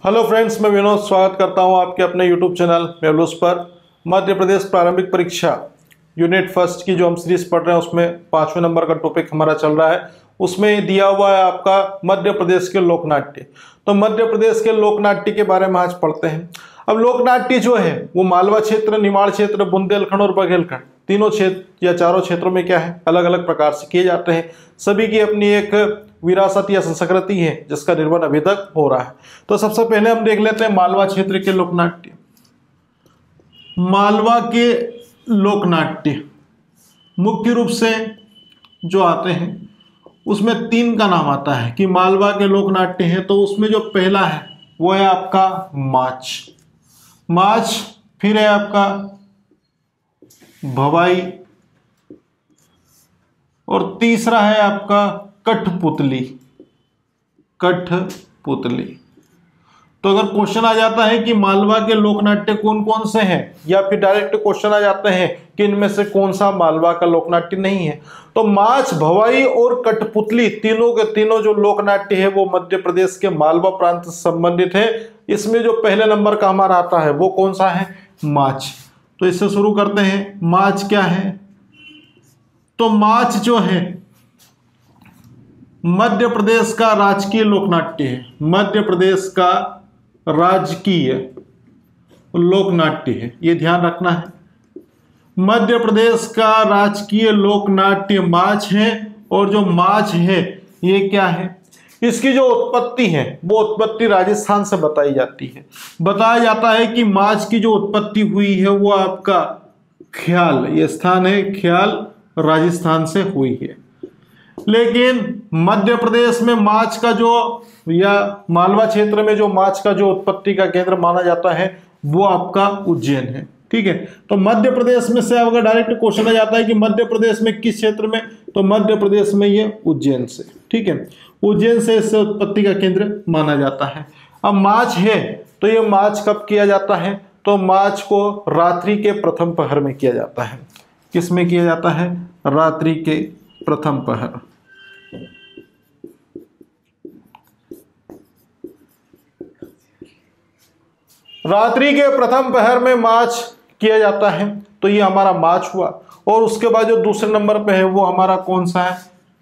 Hello friends, मैं विनोद स्वागत करता हूं आपके अपने यूट्यूब चैनल मेवलूस पर। मध्य प्रदेश प्रारंभिक परीक्षा यूनिट फर्स्ट की जो हम सीरीज पढ़ रहे हैं उसमें 5वें नंबर का टॉपिक हमारा चल रहा है। उसमें दिया हुआ है आपका मध्य प्रदेश के लोकनाट्य। तो मध्य प्रदेश के लोकनाट्य के बारे में आज पढ़ते हैं। अब लोकनाट्य जो है वो मालवा क्षेत्र, निमाड़ क्षेत्र, बुंदेलखंड और बघेलखंड तीनों क्षेत्र या चारों क्षेत्रों में क्या है अलग अलग प्रकार से किए जाते हैं। सभी की अपनी एक विरासत या संस्कृति है जिसका निर्माण अभी तक हो रहा है। तो सबसे पहले हम देख लेते हैं मालवा क्षेत्र के लोकनाट्य। मालवा के लोकनाट्य मुख्य रूप से जो आते हैं उसमें तीन का नाम आता है कि मालवा के लोकनाट्य हैं। तो उसमें जो पहला है वो है आपका माच, फिर है आपका भवाई और तीसरा है आपका कठपुतली। तो अगर क्वेश्चन आ जाता है कि मालवा के लोकनाट्य कौन कौन से हैं, या फिर डायरेक्ट क्वेश्चन आ जाते हैं कि इनमें से कौन सा मालवा का लोकनाट्य नहीं है, तो माच, भवाई और कठपुतली तीनों के तीनों जो लोकनाट्य है वो मध्य प्रदेश के मालवा प्रांत से संबंधित है। इसमें जो पहले नंबर का हमारा आता है वो कौन सा है? माच। तो इससे शुरू करते हैं। माच क्या है? तो माच जो है मध्य प्रदेश का राजकीय लोकनाट्य है। मध्य प्रदेश का राजकीय लोकनाट्य है, ये ध्यान रखना है। मध्य प्रदेश का राजकीय लोकनाट्य माच है। और जो माच है ये क्या है? इसकी जो उत्पत्ति है वो उत्पत्ति राजस्थान से बताई जाती है। बताया जाता है कि माच की जो उत्पत्ति हुई है वो आपका ख्याल, ये स्थान है ख्याल, राजस्थान से हुई है। लेकिन मध्य प्रदेश में माच का जो या मालवा क्षेत्र में जो माच का जो उत्पत्ति का केंद्र माना जाता है वो आपका उज्जैन है। ठीक है, तो मध्य प्रदेश में से अगर डायरेक्ट क्वेश्चन आ जाता है कि मध्य प्रदेश में किस क्षेत्र में, तो मध्य प्रदेश में ये उज्जैन से। ठीक है, उज्जैन से इससे उत्पत्ति का केंद्र माना जाता है। अब माच है तो ये माच कब किया जाता है? तो माच को रात्रि के प्रथम पहर में किया जाता है। किस में किया जाता है? रात्रि के प्रथम पहर। रात्रि के प्रथम पहर में माच किया जाता है। तो ये हमारा माच हुआ। और उसके बाद जो दूसरे नंबर पे है वो हमारा कौन सा है?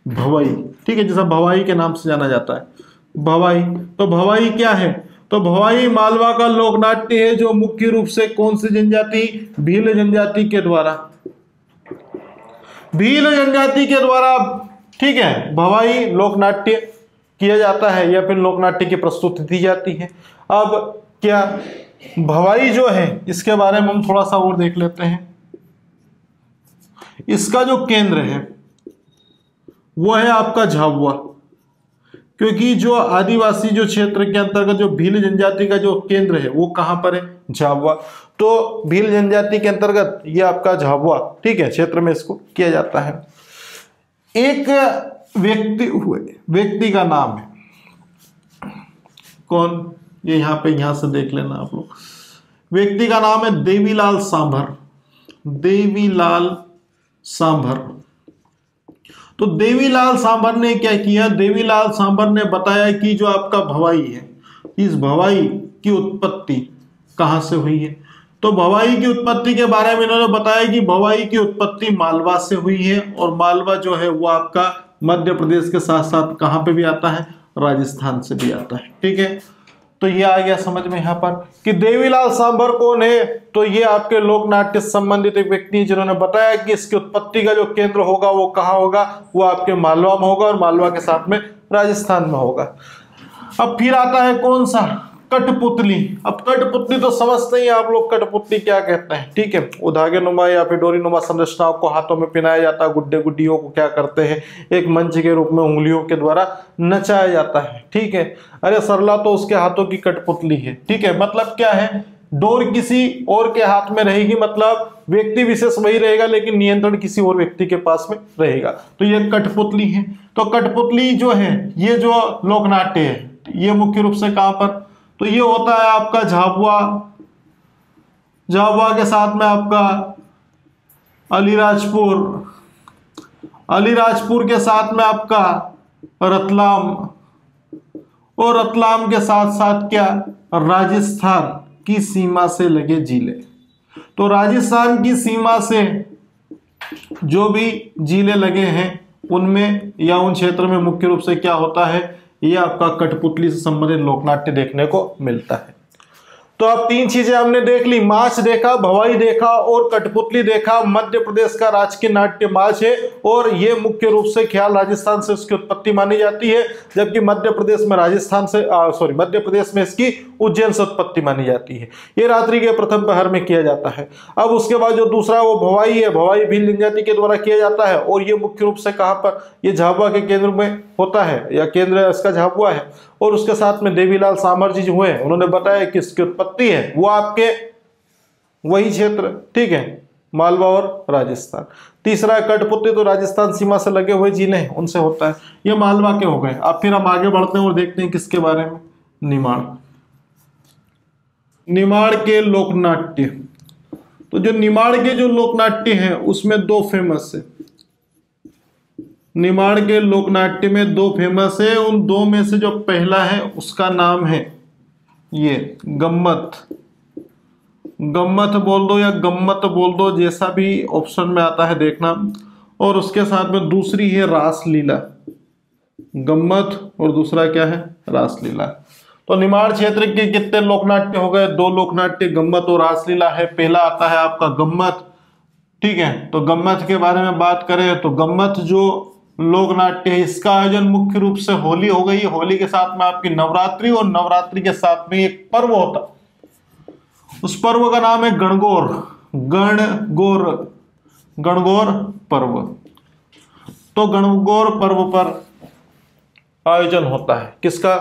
भवाई। ठीक है, जैसा भवाई के नाम से जाना जाता है भवाई। तो भवाई क्या है? तो भवाई मालवा का लोकनाट्य है जो मुख्य रूप से कौन सी जनजाति? भील जनजाति के द्वारा, भील जनजाति के द्वारा, ठीक है, भवाई लोकनाट्य किया जाता है या फिर लोकनाट्य की प्रस्तुति दी जाती है। अब क्या भवाई जो है इसके बारे में हम थोड़ा सा और देख लेते हैं। इसका जो केंद्र है वो है आपका झाबुआ, क्योंकि जो आदिवासी जो क्षेत्र के अंतर्गत जो भील जनजाति का जो केंद्र है वो कहां पर है? झाबुआ। तो भील जनजाति के अंतर्गत ये आपका झाबुआ, ठीक है, क्षेत्र में इसको किया जाता है। एक व्यक्ति का नाम है कौन? ये यहां से देख लेना आप लोग। व्यक्ति का नाम है देवीलाल सांभर। देवीलाल सांभर। तो देवीलाल सांभर ने क्या किया? देवीलाल सांभर ने बताया कि जो आपका भवाई है, इस भवाई की उत्पत्ति कहां से हुई है। तो भवाई की उत्पत्ति के बारे में इन्होंने बताया कि भवाई की उत्पत्ति मालवा से हुई है। और मालवा जो है वो आपका मध्य प्रदेश के साथ साथ कहां पे भी आता है? राजस्थान से भी आता है। ठीक है, तो ये आ गया समझ में यहाँ पर कि देवीलाल सांभर कौन है। तो ये आपके लोकनाट्य से संबंधित एक व्यक्ति जिन्होंने बताया कि इसकी उत्पत्ति का जो केंद्र होगा वो कहाँ होगा? वो आपके मालवा में होगा और मालवा के साथ में राजस्थान में होगा। अब फिर आता है कौन सा? कठपुतली। अब कठपुतली तो समझते ही आप लोग कठपुतली क्या कहते हैं। ठीक है, वो धागे नुमा या फिर डोरी नुमा संरचनाओं को हाथों में पहनाया जाता है। गुड्डे गुड्डियों को क्या करते हैं? एक मंच के रूप में उंगलियों के द्वारा नचाया जाता है। ठीक है, अरे सरला तो उसके हाथों की कठपुतली है। ठीक है, मतलब क्या है? डोर किसी और के हाथ में रहेगी, मतलब व्यक्ति विशेष वही रहेगा लेकिन नियंत्रण किसी और व्यक्ति के पास में रहेगा। तो ये कठपुतली है। तो कठपुतली जो है ये जो लोकनाट्य है ये मुख्य रूप से कहां पर? तो ये होता है आपका झाबुआ। झाबुआ के साथ में आपका अलीराजपुर, अलीराजपुर के साथ में आपका रतलाम, और रतलाम के साथ साथ क्या, राजस्थान की सीमा से लगे जिले। तो राजस्थान की सीमा से जो भी जिले लगे हैं उनमें या उन क्षेत्र में मुख्य रूप से क्या होता है, ये आपका कठपुतली से संबंधित लोकनाट्य देखने को मिलता है। तो अब तीन चीजें हमने देख ली, माछ देखा, भवाई देखा और कठपुतली देखा। मध्य प्रदेश का राजकीय नाट्य माछ है और ये मुख्य रूप से ख्याल राजस्थान से उसकी उत्पत्ति मानी जाती है, जबकि मध्य प्रदेश में इसकी उज्जैन से उत्पत्ति मानी जाती है। ये रात्रि के प्रथम पहर में किया जाता है। अब उसके बाद जो दूसरा वो भवाई है, भवाई भील जनजाति के द्वारा किया जाता है और ये मुख्य रूप से कहाँ पर, ये झाबुआ के केंद्र में होता है या केंद्र इसका झाबुआ है। और उसके साथ में देवीलाल सांभर जी जो हुए उन्होंने बताया कि इसकी उत्पत्ति है वो आपके वही क्षेत्र, ठीक है, मालवा और राजस्थान। तीसरा कठपुतली, तो राजस्थान सीमा से लगे हुए जिले हैं उनसे होता है। ये मालवा के हो गए। अब फिर हम आगे बढ़ते हैं और देखते हैं किसके बारे में, निमाड़। निमाड़ के लोकनाट्य, तो जो निमाड़ के जो लोकनाट्य हैं उसमें दो फेमस है। निमाड़ के लोकनाट्य में दो फेमस है। उन दो में से जो पहला है उसका नाम है ये गम्मत। गम्मत बोल दो या गम्मत बोल दो, जैसा भी ऑप्शन में आता है देखना। और उसके साथ में दूसरी है रासलीला। गम्मत और दूसरा क्या है, रासलीला। तो निमाड़ क्षेत्र के कितने लोकनाट्य हो गए, दो लोकनाट्य, गम्मत और रासलीला है। पहला आता है आपका गम्मत, ठीक है। तो गम्मत के बारे में बात करें तो गम्मत जो लोकनाट्य है इसका आयोजन मुख्य रूप से होली हो गई। होली के साथ में आपकी नवरात्रि और नवरात्रि के साथ में एक पर्व होता, उस पर्व का नाम है गणगौर। गणगौर पर्व। तो गणगौर पर्व पर आयोजन होता है किसका,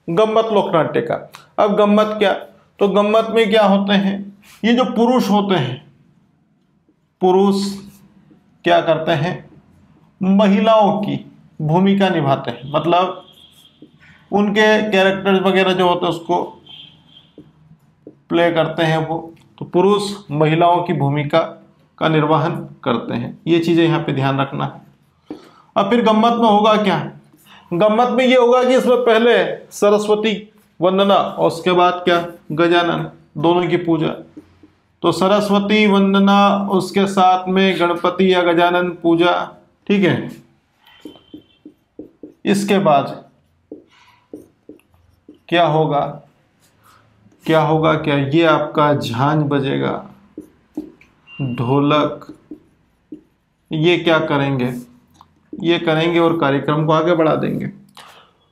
गम्मत लोकनाट्य का। अब गम्मत क्या, तो गम्मत में क्या होते हैं, ये जो पुरुष होते हैं, पुरुष क्या करते हैं, महिलाओं की भूमिका निभाते हैं। मतलब उनके कैरेक्टर्स वगैरह जो होते हैं उसको प्ले करते हैं वो। तो पुरुष महिलाओं की भूमिका का निर्वहन करते हैं। ये चीजें यहाँ पे ध्यान रखना है। अब फिर गम्मत में होगा क्या, गम्मत में ये होगा कि इसमें पहले सरस्वती वंदना और उसके बाद क्या, गजानन, दोनों की पूजा। तो सरस्वती वंदना उसके साथ में गणपति या गजानन पूजा, ठीक है। इसके बाद क्या होगा, क्या ये आपका झांझ बजेगा, ढोलक, ये क्या करेंगे, ये करेंगे और कार्यक्रम को आगे बढ़ा देंगे।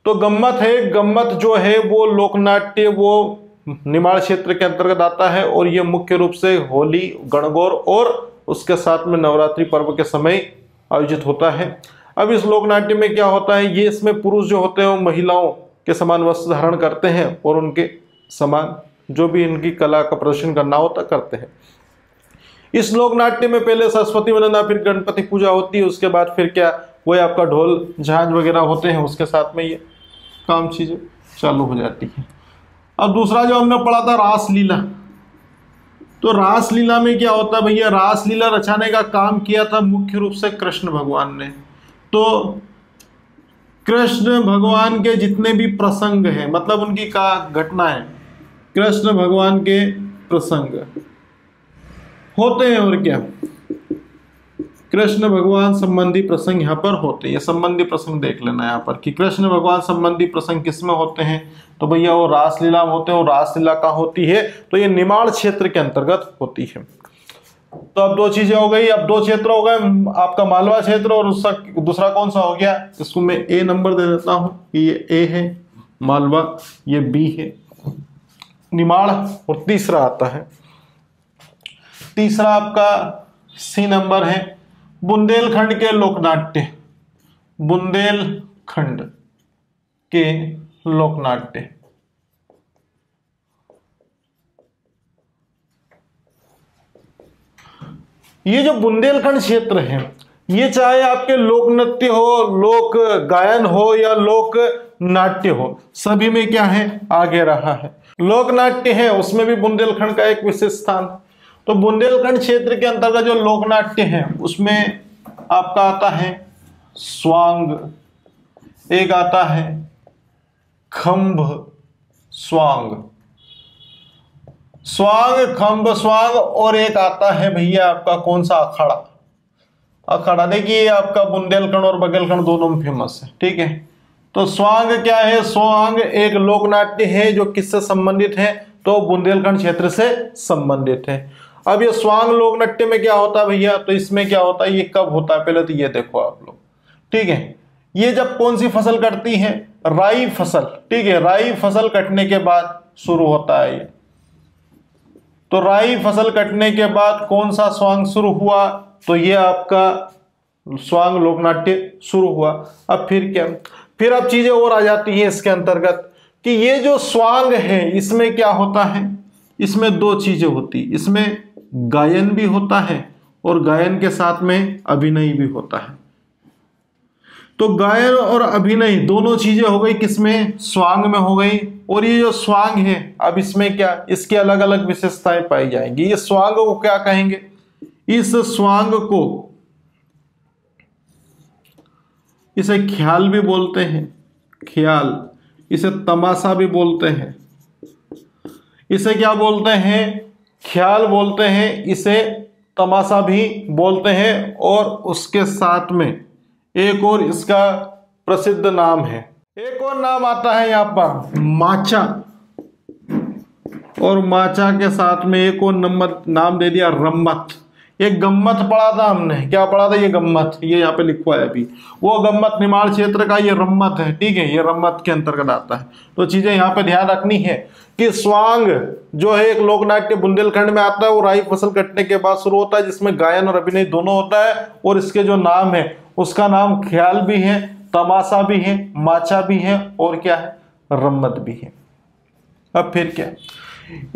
तो गम्मत है, गम्मत जो है वो लोकनाट्य वो निमाड़ क्षेत्र के अंतर्गत आता है और ये मुख्य रूप से होली, गणगौर और उसके साथ में नवरात्रि पर्व के समय आयोजित होता है। अब इस लोकनाट्य में क्या होता है, ये इसमें पुरुष जो होते हैं वो महिलाओं के समान वस्त्र धारण करते हैं और उनके समान जो भी इनकी कला का प्रदर्शन करना होता करते हैं। इस लोकनाट्य में पहले सरस्वती वंदना, फिर गणपति पूजा होती है, उसके बाद फिर क्या, वही आपका ढोल झांझ वगैरह होते हैं, उसके साथ में ये काम चीजें चालू हो जाती है। अब दूसरा जो हमने पढ़ा था रासलीला। तो रासलीला में क्या होता है भैया, रासलीला रचाने का काम किया था मुख्य रूप से कृष्ण भगवान ने। तो कृष्ण भगवान के जितने भी प्रसंग हैं, मतलब उनकी का घटनाएं, कृष्ण भगवान के प्रसंग होते हैं और क्या, कृष्ण भगवान संबंधी प्रसंग यहाँ पर होते हैं। ये संबंधी प्रसंग देख लेना यहाँ पर कि कृष्ण भगवान संबंधी प्रसंग किस में होते हैं, तो भैया वो रासलीला में होते हैं। और रासलीला कहाँ होती है, तो ये निमाड़ क्षेत्र के अंतर्गत होती है। तो अब दो चीजें हो गई, अब दो क्षेत्र हो गए, आपका मालवा क्षेत्र और उसका दूसरा कौन सा हो गया, इसको मैं ए नंबर दे देता हूं कि ये ए है मालवा, ये बी है निमाड़, और तीसरा आता है, तीसरा आपका सी नंबर है बुंदेलखंड के लोकनाट्य। बुंदेलखंड के लोकनाट्य, ये जो बुंदेलखंड क्षेत्र है ये चाहे आपके लोक नृत्य हो, लोक गायन हो या लोक नाट्य हो, सभी में क्या है, आगे रहा है। लोक नाट्य है उसमें भी बुंदेलखंड का एक विशेष स्थान। तो बुंदेलखंड क्षेत्र के अंतर्गत जो लोक नाट्य है उसमें आपका आता है स्वांग, एक आता है खंभ स्वांग, स्वांग, खंभ, स्वांग। और एक आता है भैया आपका कौन सा, अखाड़ा। अखाड़ा देखिए आपका बुंदेलखंड और बघेलखंड दोनों में फेमस है, ठीक है। तो स्वांग क्या है, स्वांग एक लोक नाट्य है जो किससे संबंधित है, तो बुंदेलखंड क्षेत्र से संबंधित है। अब ये स्वांग लोक नाट्य में क्या होता है भैया, तो इसमें क्या होता है, ये कब होता है, पहले तो ये देखो आप लोग, ठीक है। ये जब कौन सी फसल कटती है, राई फसल, ठीक है। राई फसल कटने के बाद शुरू होता है ये। तो राई फसल कटने के बाद कौन सा स्वांग शुरू हुआ, तो ये आपका स्वांग लोकनाट्य शुरू हुआ। अब फिर क्या, फिर अब चीजें और आ जाती हैं इसके अंतर्गत कि ये जो स्वांग है इसमें क्या होता है, इसमें दो चीजें होती, इसमें गायन भी होता है और गायन के साथ में अभिनय भी होता है। तो गायन और अभिनय दोनों चीजें हो गई किसमें, स्वांग में हो गई। और ये जो स्वांग है अब इसमें क्या, इसकी अलग अलग विशेषताएं पाई जाएंगी। ये स्वांग को क्या कहेंगे, इस स्वांग को इसे ख्याल भी बोलते हैं, ख्याल, इसे तमाशा भी बोलते हैं, इसे क्या बोलते हैं, ख्याल बोलते हैं, इसे तमाशा भी बोलते हैं। और उसके साथ में एक और इसका प्रसिद्ध नाम है, एक और नाम आता है यहाँ पर माचा। और माचा के साथ में एक और नाम दे दिया रम्मत। ये गम्मत पढ़ा था हमने, क्या पढ़ा था, ये गम्मत, ये यहाँ पे लिखा है अभी, वो गम्मत निमाड़ क्षेत्र का ये रम्मत है, ठीक है। ये रम्मत के अंतर्गत आता है। तो चीजें यहाँ पे ध्यान रखनी है कि स्वांग जो है एक लोकनाट्य बुंदेलखंड में आता है, वो राई फसल कटने के बाद शुरू होता है, जिसमें गायन और अभिनय दोनों होता है। और इसके जो नाम है उसका नाम ख्याल भी है, तमाशा भी है, माचा भी है और क्या है, रम्मत भी है। अब फिर क्या,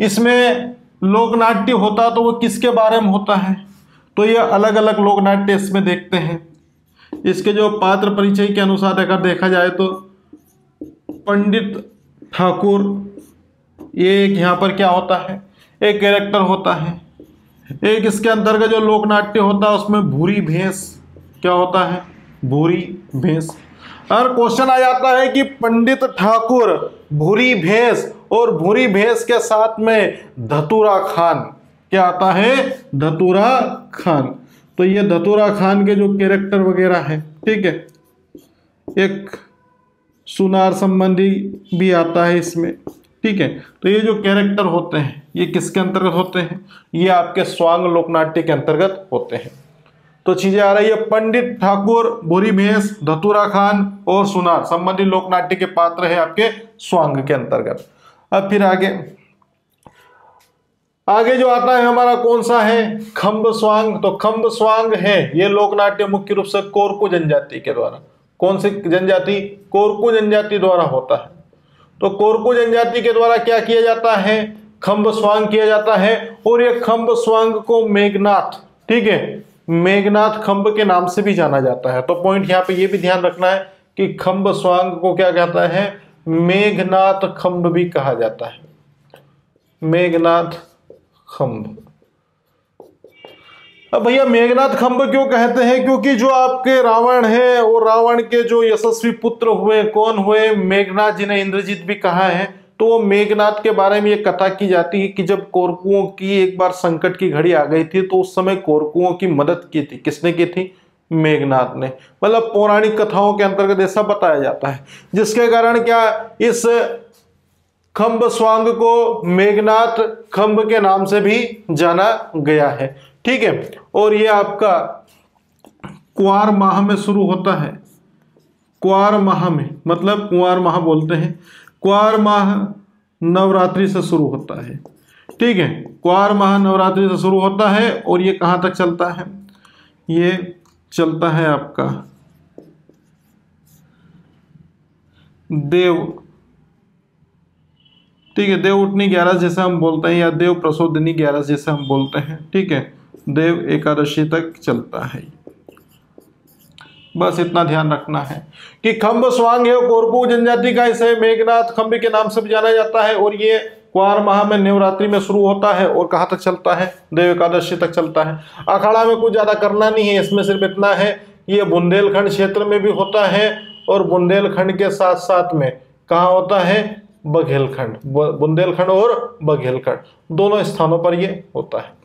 इसमें लोकनाट्य होता तो वो किसके बारे में होता है, तो ये अलग अलग लोकनाट्य इसमें देखते हैं। इसके जो पात्र परिचय के अनुसार अगर देखा जाए तो पंडित ठाकुर, ये एक यहाँ पर क्या होता है, एक कैरेक्टर होता है। एक इसके अंतर्गत जो लोकनाट्य होता है उसमें भूरी भैंस, क्या होता है, भूरी भैंस। और क्वेश्चन आ जाता है कि पंडित ठाकुर, भूरी भैंस, और भूरी भैंस के साथ में धतूरा खान, क्या आता है, धतूरा खान। तो ये धतूरा खान के जो कैरेक्टर वगैरह है, ठीक है। एक सुनार संबंधी भी आता है इसमें, ठीक है। तो ये जो कैरेक्टर होते हैं ये किसके अंतर्गत होते हैं, ये आपके स्वांग लोकनाट्य के अंतर्गत होते हैं। तो चीजें आ रही है, पंडित ठाकुर, भूरी भैंस, धतूरा खान और सुनार संबंधी लोकनाट्य के पात्र है आपके स्वांग के अंतर्गत। अब फिर आगे जो आता है हमारा कौन सा है, खंभ स्वांग। तो खंभ स्वांग है ये लोकनाट्य मुख्य रूप से कोरकू जनजाति के द्वारा, कौन सी जनजाति, कोरकू जनजाति द्वारा होता है। तो कोरकू जनजाति के द्वारा क्या किया जाता है, खंभ स्वांग किया जाता है। और ये खंभ स्वांग को मेघनाथ, ठीक है, मेघनाथ खंभ के नाम से भी जाना जाता है। तो पॉइंट यहाँ पे ये भी ध्यान रखना है कि खंभ स्वांग को क्या कहता है, मेघनाथ खंभ भी कहा जाता है, मेघनाथ खंभ। अब भैया मेघनाथ खंभ क्यों कहते हैं, क्योंकि जो आपके रावण है और रावण के जो यशस्वी पुत्र हुए कौन हुए, मेघनाथ, जिन्हें इंद्रजीत भी कहा है। तो वो मेघनाथ के बारे में ये कथा की जाती है कि जब कोरकुओं की एक बार संकट की घड़ी आ गई थी तो उस समय कोरकुओं की मदद की थी, किसने की थी, मेघनाथ ने। मतलब पौराणिक कथाओं के अंतर्गत ऐसा बताया जाता है, जिसके कारण क्या इस खंभ स्वांग को मेघनाथ खंभ के नाम से भी जाना गया है, ठीक है। और ये आपका कुंवार माह में शुरू होता है, कुंवार माह में, मतलब कुंवार माह बोलते हैं, कुंवार माह नवरात्रि से शुरू होता है, ठीक है। कुंवार माह नवरात्रि से शुरू होता है और ये कहाँ तक चलता है, ये चलता है आपका देव, ठीक है, देव उठनी 11 जैसे हम बोलते हैं, या देव प्रसोदिनी 11 जैसे हम बोलते हैं, ठीक है। देव एकादशी तक चलता है। बस इतना ध्यान रखना है कि खंभ स्वांग है कोरकू जनजाति का, इसे मेघनाथ खंभ के नाम से भी जाना जाता है। और ये कुंवार माह में नवरात्रि में शुरू होता है और कहाँ तक चलता है, देव एकादशी तक चलता है। अखाड़ा में कुछ ज्यादा करना नहीं है, इसमें सिर्फ इतना है, ये बुंदेलखंड क्षेत्र में भी होता है और बुंदेलखंड के साथ साथ में कहाँ होता है? बघेलखंड, बुंदेलखंड और बघेलखंड दोनों स्थानों पर ये होता है।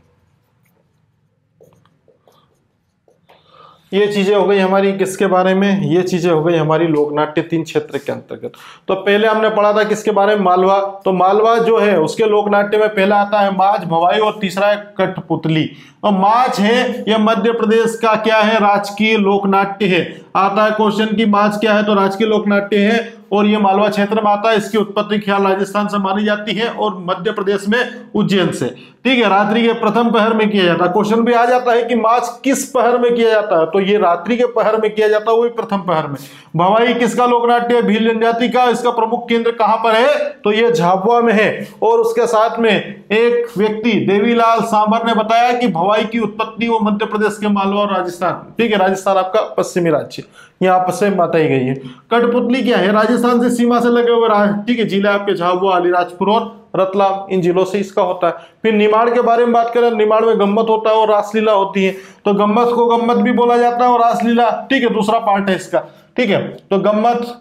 ये चीजें हो गई हमारी किसके बारे में? ये चीजें हो गई हमारी लोकनाट्य 3 क्षेत्र के अंतर्गत। तो पहले हमने पढ़ा था किसके बारे में? मालवा। तो मालवा जो है उसके लोकनाट्य में पहला आता है माझ भवाई और तीसरा है कठपुतली। और माझ है यह मध्य प्रदेश का क्या है? राजकीय लोकनाट्य है। आता है क्वेश्चन की माझ क्या है? तो राजकीय लोकनाट्य है और ये मालवा क्षेत्र में आता है। इसकी उत्पत्ति ख्याल राजस्थान से मानी जाती है और मध्य प्रदेश में उज्जैन से। ठीक है, रात्रि के प्रथम पहर में किया जाता है। क्वेश्चन भी आ जाता है कि माझ किस पहर में किया जाता है? तो ये रात्रि के पहर में किया जाता है, वही प्रथम पहर में। भवाई किसका लोकनाट्य है? भील जनजाति का। इसका प्रमुख केंद्र कहां पर है? तो ये झाबुआ में है। और उसके साथ में एक व्यक्ति देवीलाल सांभर ने बताया कि भवाई की उत्पत्ति वो मध्य प्रदेश के मालवा और राजस्थान। ठीक है, राजस्थान आपका पश्चिमी राज्य यहाँ पर से बताई गई है। कठपुतली क्या है? राजस्थान से सीमा से लगे हुए ठीक है जिले आपके झाबुआ, अलीराजपुर और रतलाम, इन जिलों से इसका होता है। फिर निमाड़ के बारे में बात करें, निमाड़ में गम्मत होता है और रासलीला होती है। तो गम्मत को गम्मत भी बोला जाता है और रासलीला, ठीक है, दूसरा पार्ट है इसका। ठीक है, तो गम्मत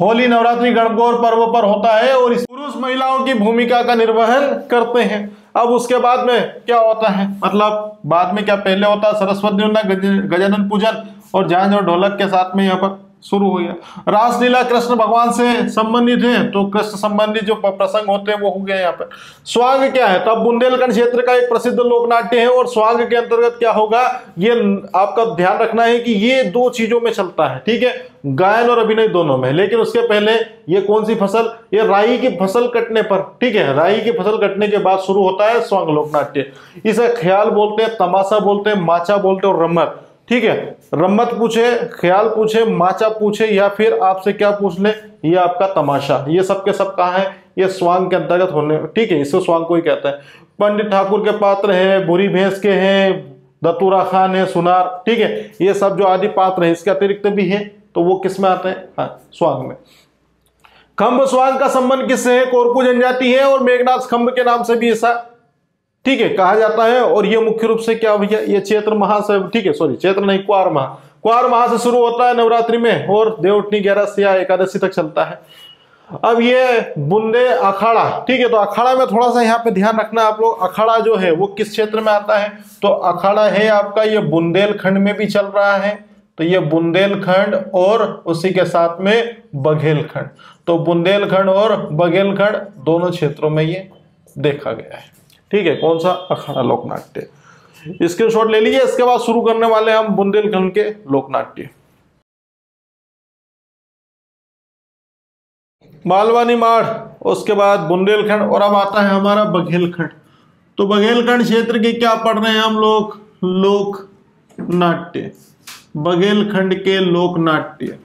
होली, नवरात्रि, गणगौर पर्व पर होता है और इस पुरुष महिलाओं की भूमिका का निर्वहन करते हैं। अब उसके बाद में क्या होता है? मतलब बाद में क्या पहले होता है? सरस्वती वंदना, गजानन पूजन और झांझ और ढोलक के साथ में यहाँ पर शुरू हो गया। रासलीला कृष्ण भगवान से संबंधित है, तो कृष्ण संबंधित जो प्रसंग होते हैं वो हो गया यहाँ पर। स्वांग क्या है? तो अब बुंदेलखंड क्षेत्र का एक प्रसिद्ध लोकनाट्य है और स्वांग के अंतर्गत क्या होगा? ये आपका ध्यान रखना है कि ये 2 चीजों में चलता है। ठीक है, गायन और अभिनय दोनों में। लेकिन उसके पहले ये कौन सी फसल? ये राई की फसल कटने पर, ठीक है, राई की फसल कटने के बाद शुरू होता है स्वांग लोकनाट्य। इसे ख्याल बोलते हैं, तमाशा बोलते हैं, माचा बोलते हैं और रम्मत। ठीक है, रम्मत पूछे, ख्याल पूछे, माचा पूछे या फिर आपसे क्या पूछ ले, ये आपका तमाशा, ये सब के सब कहाँ है? ये स्वांग के अंतर्गत होने। ठीक है, इसको स्वांग को ही कहता है। पंडित ठाकुर के पात्र है, बुरी भैंस के हैं, दतुरा खान है, सुनार। ठीक है, ये सब जो आदि पात्र है इसके अतिरिक्त भी है, तो वो किस में आते हैं? हाँ, स्वांग में। खंभ स्वांग का संबंध किससे है? कोरकू जनजाति है और मेघनाथ खंभ के नाम से भी ऐसा, ठीक है, कहा जाता है। और ये मुख्य रूप से क्या भैया? ये चैत्र माह से, ठीक है, सॉरी चैत्र नहीं, क्वार माह, क्वार माह से शुरू होता है नवरात्रि में और देवउठनी 11 या एकादशी तक चलता है। अब ये बुंदे अखाड़ा, ठीक है, तो अखाड़ा में थोड़ा सा यहाँ पे ध्यान रखना आप लोग। अखाड़ा जो है वो किस क्षेत्र में आता है? तो अखाड़ा है आपका ये बुंदेलखंड में भी चल रहा है। तो ये बुंदेलखंड और उसी के साथ में बघेलखंड। तो बुंदेलखंड और बघेलखंड दोनों क्षेत्रों में ये देखा गया है। ठीक है, कौन सा? अखाड़ा लोकनाट्य। स्क्रीनशॉट ले लीजिए। इसके बाद शुरू करने वाले हम बुंदेलखंड के लोकनाट्य। मालवा, निमाड़, उसके बाद बुंदेलखंड और अब आता है हमारा बघेलखंड। तो बघेलखंड क्षेत्र के क्या पढ़ रहे हैं हम लोग? लोकनाट्य, बघेलखंड के लोकनाट्य।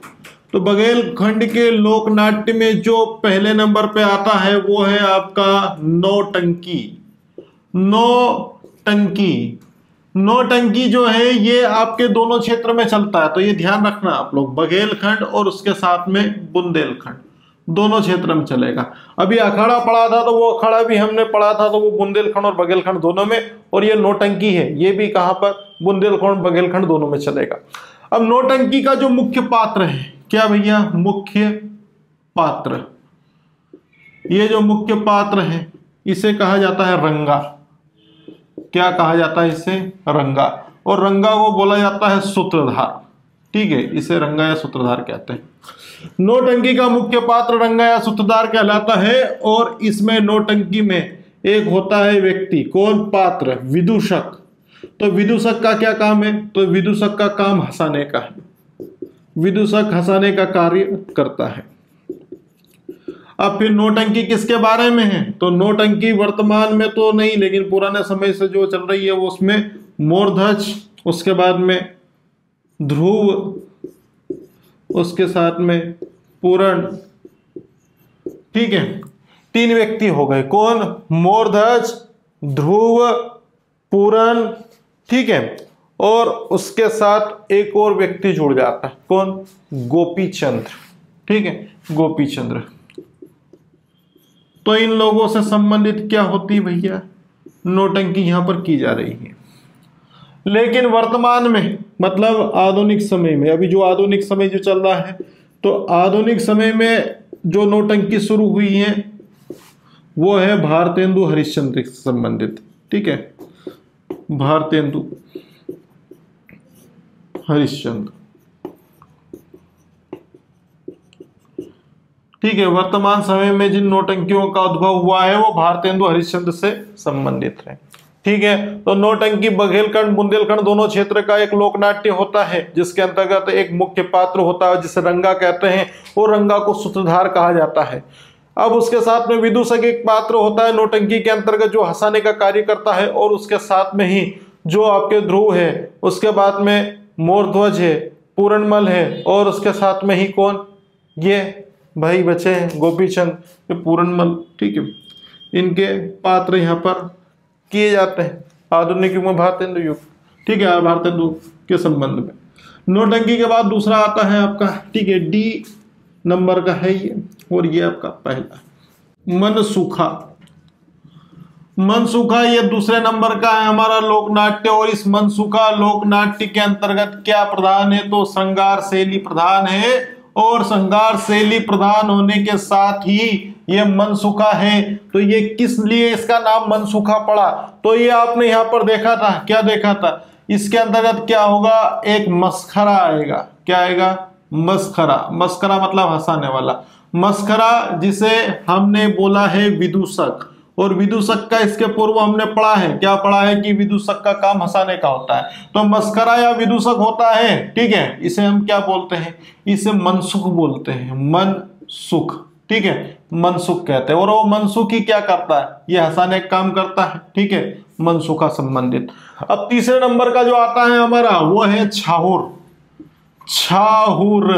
तो बघेलखंड के लोकनाट्य में जो पहले नंबर पे आता है वो है आपका नौटंकी। नौटंकी, नौटंकी जो है ये आपके दोनों क्षेत्र में चलता है। तो ये ध्यान रखना आप लोग, बघेलखंड और उसके साथ में बुंदेलखंड दोनों क्षेत्र में चलेगा। अभी अखाड़ा पढ़ा था तो वो अखाड़ा भी हमने पढ़ा था, तो वो बुंदेलखंड और बघेलखंड दोनों में। और ये नौटंकी है, ये भी कहां पर? बुंदेलखंड बघेलखंड दोनों में चलेगा। अब नौटंकी का जो मुख्य पात्र है, क्या भैया? मुख्य पात्र, ये जो मुख्य पात्र है इसे कहा जाता है रंगा। क्या कहा जाता है इसे? रंगा। और रंगा को बोला जाता है सूत्रधार। ठीक है, इसे रंगा या सूत्रधार कहते हैं। नौटंकी का मुख्य पात्र रंगा या सूत्रधार कहलाता है। और इसमें नौटंकी में एक होता है व्यक्ति, कौन? पात्र, विदूषक। तो विदूषक का क्या काम है? तो विदूषक का काम हंसाने का है। विदूषक हंसाने का कार्य करता है। अब फिर नौटंकी किसके बारे में है? तो नौटंकी वर्तमान में तो नहीं, लेकिन पुराने समय से जो चल रही है वो उसमें मोरध्वज, उसके बाद में ध्रुव, उसके साथ में पूरण। ठीक है, 3 व्यक्ति हो गए। कौन? मोरध्वज, ध्रुव, पूरण। ठीक है, और उसके साथ एक और व्यक्ति जुड़ जाता है। कौन? गोपीचंद्र। ठीक है, गोपीचंद्र। तो इन लोगों से संबंधित क्या होती है भैया? नौटंकी यहां पर की जा रही है। लेकिन वर्तमान में, मतलब आधुनिक समय में, अभी जो आधुनिक समय जो चल रहा है, तो आधुनिक समय में जो नौटंकी शुरू हुई है वो है भारतेंदु हरिश्चंद्र से संबंधित। ठीक है, भारतेंदु हरिश्चंद्र। ठीक है, वर्तमान समय में जिन नौटंकियों का उद्भव हुआ है वो भारतेंदु हरिश्चंद्र से संबंधित है। ठीक है, तो नौटंकी बघेलखंड बुंदेलखंड दोनों क्षेत्र का एक लोक नाट्य होता है, जिसके अंतर्गत एक मुख्य पात्र होता है जिसे रंगा कहते हैं, और रंगा को सूत्रधार कहा जाता है। अब उसके साथ में विदूषक एक पात्र होता है नौटंकी के अंतर्गत जो हंसाने का कार्य करता है, और उसके साथ में ही जो आपके ध्रुव है, उसके बाद में मोरध्वज है, पूरणमल है, और उसके साथ में ही कौन, ये भाई बचे हैं गोपीचंद, ये पूरणमल। ठीक है, इनके पात्र यहाँ पर किए जाते हैं आधुनिक युग में भारतेंदु युग। ठीक है, भारतेंदु के संबंध में। नौटंकी के बाद दूसरा आता है आपका, ठीक है, डी नंबर का है ये, और ये आपका पहला मनसूखा। मनसूखा ये दूसरे नंबर का है हमारा लोकनाट्य, और इस मनसूखा लोकनाट्य के अंतर्गत क्या प्रधान है, तो श्रृंगार शैली प्रधान है, और श्रृंगार शैली प्रधान होने के साथ ही ये मनसूखा है। तो ये किस लिए इसका नाम मनसूखा पड़ा, तो ये आपने यहाँ पर देखा था, क्या देखा था, इसके अंतर्गत क्या होगा, एक मस्खरा आएगा। क्या आएगा, मस्खरा। मस्खरा मतलब हंसाने वाला। मस्खरा जिसे हमने बोला है विदूषक, और विदूषक का इसके पूर्व हमने पढ़ा है, क्या पढ़ा है कि विदूषक का काम हंसाने का होता है, तो मस्खरा या विदूषक होता है। ठीक है, इसे हम क्या बोलते हैं, इसे मनसुख बोलते हैं, मनसुख। ठीक है, मनसुख कहते हैं, और वो मनसुख ही क्या करता है, ये हंसाने का काम करता है। ठीक है, मनसुखा संबंधित। अब तीसरे नंबर का जो आता है हमारा वो है छाहुर। छाहुर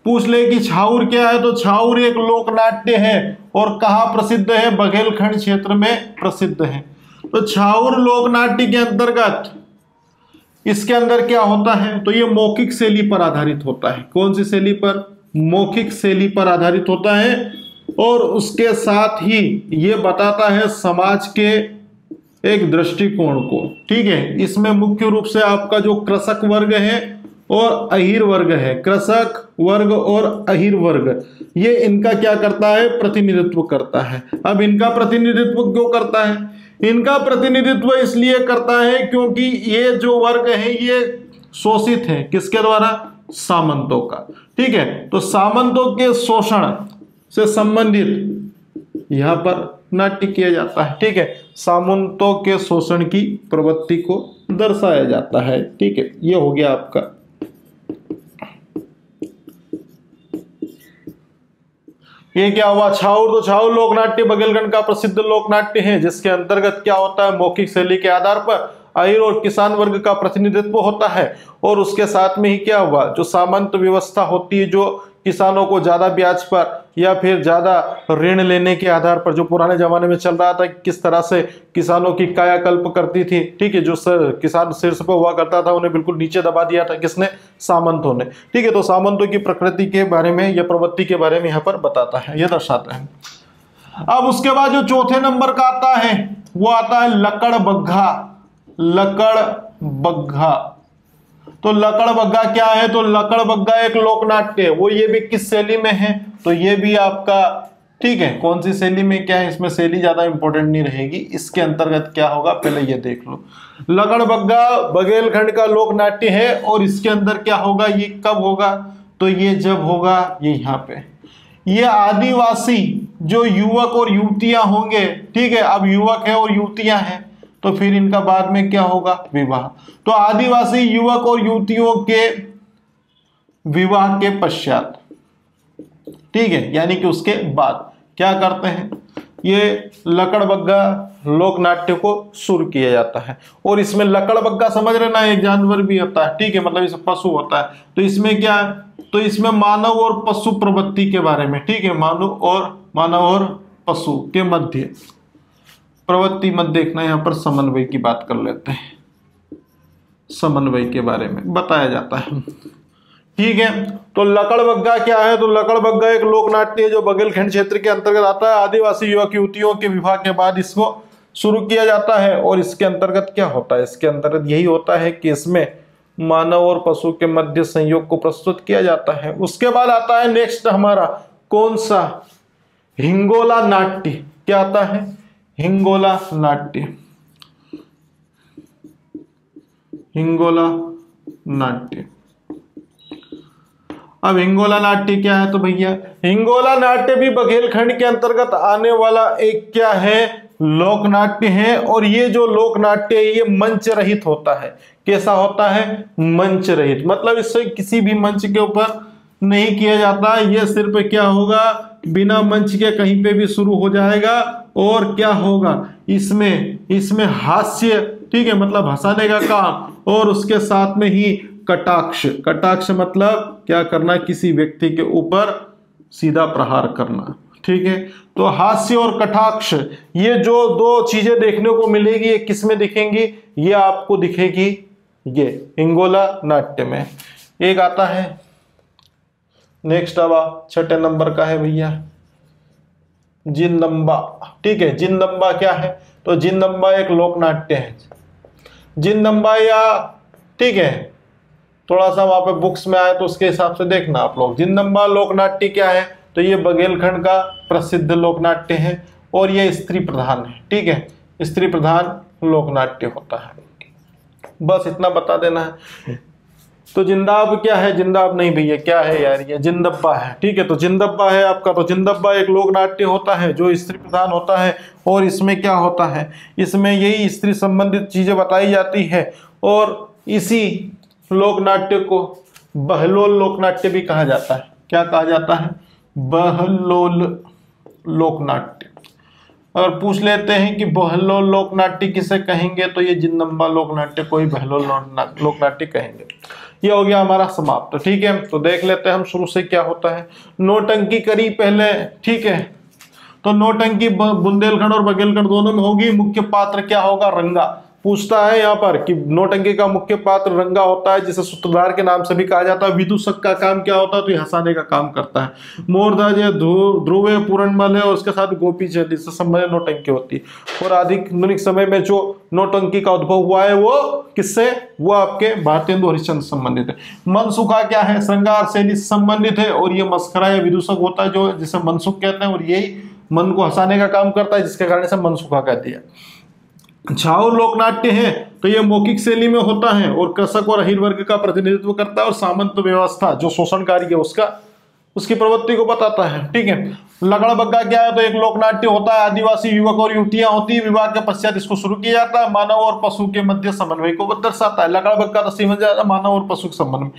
पूछ ले कि छाहुर क्या है, तो छाहुर एक लोक नाट्य है, और कहाँ प्रसिद्ध है, बघेलखंड क्षेत्र में प्रसिद्ध है। तो छाहुर लोक नाट्य के अंतर्गत इसके अंदर क्या होता है, तो ये मौखिक शैली पर आधारित होता है। कौन सी शैली पर, मौखिक शैली पर आधारित होता है, और उसके साथ ही ये बताता है समाज के एक दृष्टिकोण को। ठीक है, इसमें मुख्य रूप से आपका जो कृषक वर्ग है और अहीर वर्ग है, कृषक वर्ग और अहीर वर्ग, ये इनका क्या करता है, प्रतिनिधित्व करता है। अब इनका प्रतिनिधित्व क्यों करता है, इनका प्रतिनिधित्व इसलिए करता है क्योंकि ये जो वर्ग है ये शोषित है, किसके द्वारा, सामंतों का। ठीक है, तो सामंतों के शोषण से संबंधित यहाँ पर नाट्य किया जाता है। ठीक है, सामंतों के शोषण की प्रवृत्ति को दर्शाया जाता है। ठीक है, ये हो गया आपका। ये क्या हुआ, छाउर। तो छाउर लोकनाट्य बघेलखंड का प्रसिद्ध लोकनाट्य है, जिसके अंतर्गत क्या होता है, मौखिक शैली के आधार पर अहीर और किसान वर्ग का प्रतिनिधित्व होता है, और उसके साथ में ही क्या हुआ, जो सामंत व्यवस्था होती है, जो किसानों को ज्यादा ब्याज पर या फिर ज्यादा ऋण लेने के आधार पर, जो पुराने जमाने में चल रहा था, किस तरह से किसानों की कायाकल्प करती थी। ठीक है, जो किसान शीर्ष पर हुआ करता था उन्हें बिल्कुल नीचे दबा दिया था, किसने, सामंतों ने। ठीक है, तो सामंतों की प्रकृति के बारे में या प्रवृत्ति के बारे में यहाँ पर बताता है, यह दर्शाता है। अब उसके बाद जो चौथे नंबर का आता है वो आता है लकड़ बग्घा। लकड़ बग्घा, तो लकड़ बग्घा क्या है, तो लकड़ बग्घा एक लोकनाट्य है, वो ये भी किस शैली में है, तो ये भी आपका, ठीक है, कौन सी शैली में क्या है, इसमें शैली ज्यादा इंपॉर्टेंट नहीं रहेगी, इसके अंतर्गत क्या होगा पहले ये देख लो। लकड़ बग्घा बघेलखंड का लोकनाट्य है, और इसके अंदर क्या होगा, ये कब होगा, तो ये जब होगा, ये यहाँ पे, ये आदिवासी जो युवक और युवतियां होंगे। ठीक है, अब युवक है और युवतियां हैं, तो फिर इनका बाद में क्या होगा, विवाह। तो आदिवासी युवक और युवतियों के विवाह के पश्चात, ठीक है, यानी कि उसके बाद क्या करते हैं, ये लकड़ बग्घा लोक नाट्य को शुरू किया जाता है। और इसमें लकड़ बग्घा समझ रहे ना, एक जानवर भी होता है। ठीक है, मतलब इसमें पशु होता है, तो इसमें क्या है, तो इसमें मानव और पशु प्रवृत्ति के बारे में, ठीक है, मानव और पशु के मध्य प्रवृत्ति मत देखना, यहाँ पर समन्वय की बात कर लेते हैं, समन्वय के बारे में बताया जाता है। ठीक है, तो लकड़ बग्घा क्या है, तो लकड़ बग्घा एक लोकनाट्य है जो बघेलखंड क्षेत्र के अंतर्गत आता है। आदिवासी युवक युवतियों के विवाह के बाद इसको शुरू किया जाता है, और इसके अंतर्गत क्या होता है, इसके अंतर्गत यही होता है कि इसमें मानव और पशु के मध्य संयोग को प्रस्तुत किया जाता है। उसके बाद आता है नेक्स्ट हमारा कौन सा? हिंगोला नाट्य। क्या आता है? हिंगोला नाट्य। हिंगोला नाट्य। अब हिंगोला नाट्य क्या है? तो भैया हिंगोला नाट्य भी बघेलखंड के अंतर्गत आने वाला एक क्या है? लोक नाट्य है। और ये जो लोक नाट्य है ये मंच रहित होता है। कैसा होता है? मंच रहित। मतलब इससे किसी भी मंच के ऊपर नहीं किया जाता। ये सिर्फ क्या होगा? बिना मंच के कहीं पे भी शुरू हो जाएगा। और क्या होगा? इसमें हास्य, ठीक है, मतलब हंसाने का काम, और उसके साथ में ही कटाक्ष। कटाक्ष मतलब क्या करना? किसी व्यक्ति के ऊपर सीधा प्रहार करना। ठीक है, तो हास्य और कटाक्ष ये जो दो चीजें देखने को मिलेगी, ये किस में दिखेंगी? ये आपको दिखेगी ये हिंगोला नाट्य में। एक आता है नेक्स्ट, अब 6 नंबर का है भैया जिनदम्बा। ठीक है, जिनदम्बा क्या है? तो जिनदम्बा एक लोक नाट्य है। जिनदम्बा, या ठीक है, थोड़ा सा वहां पे बुक्स में आए तो उसके हिसाब से देखना आप लोग। जिनदम्बा लोक नाट्य क्या है? तो ये बघेलखंड का प्रसिद्ध लोक नाट्य है और ये स्त्री प्रधान है। ठीक है, स्त्री प्रधान लोक नाट्य होता है। बस इतना बता देना है। तो जिंदाब क्या है? जिंदाब नहीं भैया, क्या है यार? ये जिनदब्बा है। ठीक है, तो जिनदब्बा है आपका। तो जिनदब्बा एक लोक नाट्य होता है जो स्त्री प्रधान होता है। और इसमें क्या होता है? इसमें यही स्त्री संबंधित चीजें बताई जाती है। और इसी लोक नाट्य को बहलोल लोक नाट्य भी कहा जाता है। क्या कहा जाता है? बहलोल लोक नाट्य। और पूछ लेते हैं कि बहलोल लोक नाट्य किसे कहेंगे? तो ये जिनदम्बा लोक नाट्य को ही बहलोल लोक नाट्य कहेंगे। ये हो गया हमारा समाप्त। ठीक है, तो देख लेते हैं हम शुरू से क्या होता है। नौटंकी करी पहले। ठीक है, तो नौटंकी बुंदेलखंड और बघेलखंड दोनों में होगी। मुख्य पात्र क्या होगा? रंगा। पूछता है यहाँ पर कि नौटंकी का मुख्य पात्र रंगा होता है, जिसे सूत्रधार के नाम से भी कहा जाता है। विदूषक का काम क्या होता है? तो ये हंसाने का काम करता है। मोरध्वज, ध्रुवे, पूरणमल है और उसके साथ गोपी चंद, इससे संबंधित नौटंकी होती है। और आधुनिक समय में जो नौटंकी का उद्भव हुआ है वो किससे? वो आपके भारतेंदु हरिश्चंद्र संबंधित है। मनसुखा क्या है? श्रृंगार शैली से संबंधित है और ये मस्खरा या विदूषक होता है, जो जिसे मनसुख कहते हैं, और यही मन को हंसाने का काम करता है, जिसके कारण से मनसुखा कहती है। छाऊ लोकनाट्य है तो ये मौखिक शैली में होता है और कृषक और अहीर वर्ग का प्रतिनिधित्व करता है और सामंत व्यवस्था जो शोषणकारी है उसकी प्रवृत्ति को बताता है। ठीक है, लगड़ बग्गा क्या है? तो एक लोकनाट्य होता है। आदिवासी युवक और युवतियां होती है, विवाह के पश्चात इसको शुरू किया जाता है। मानव और पशु के मध्य समन्वय को दर्शाता है। लगड़ बग्गा तो समझ जाता है मानव और पशु के संबंध में।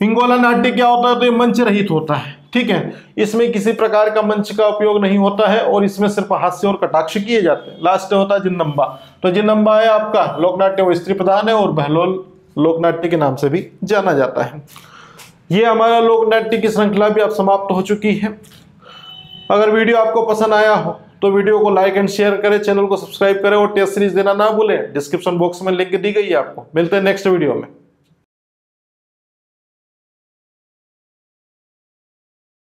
हिंगोला नाट्य क्या होता है? तो ये मंच रहित होता है। ठीक है, इसमें किसी प्रकार का मंच का उपयोग नहीं होता है और इसमें सिर्फ हास्य और कटाक्ष किए जाते हैं। लास्ट होता है जिनदम्बा। तो जिनदम्बा है आपका लोकनाट्य, वो स्त्री प्रधान है और बहलोल लोकनाट्य के नाम से भी जाना जाता है। ये हमारा लोकनाट्य की श्रृंखला भी अब समाप्त हो चुकी है। अगर वीडियो आपको पसंद आया हो तो वीडियो को लाइक एंड शेयर करें, चैनल को सब्सक्राइब करें और टेस्ट सीरीज देना ना भूलें। डिस्क्रिप्शन बॉक्स में लिंक दी गई है आपको। मिलते हैं नेक्स्ट वीडियो में।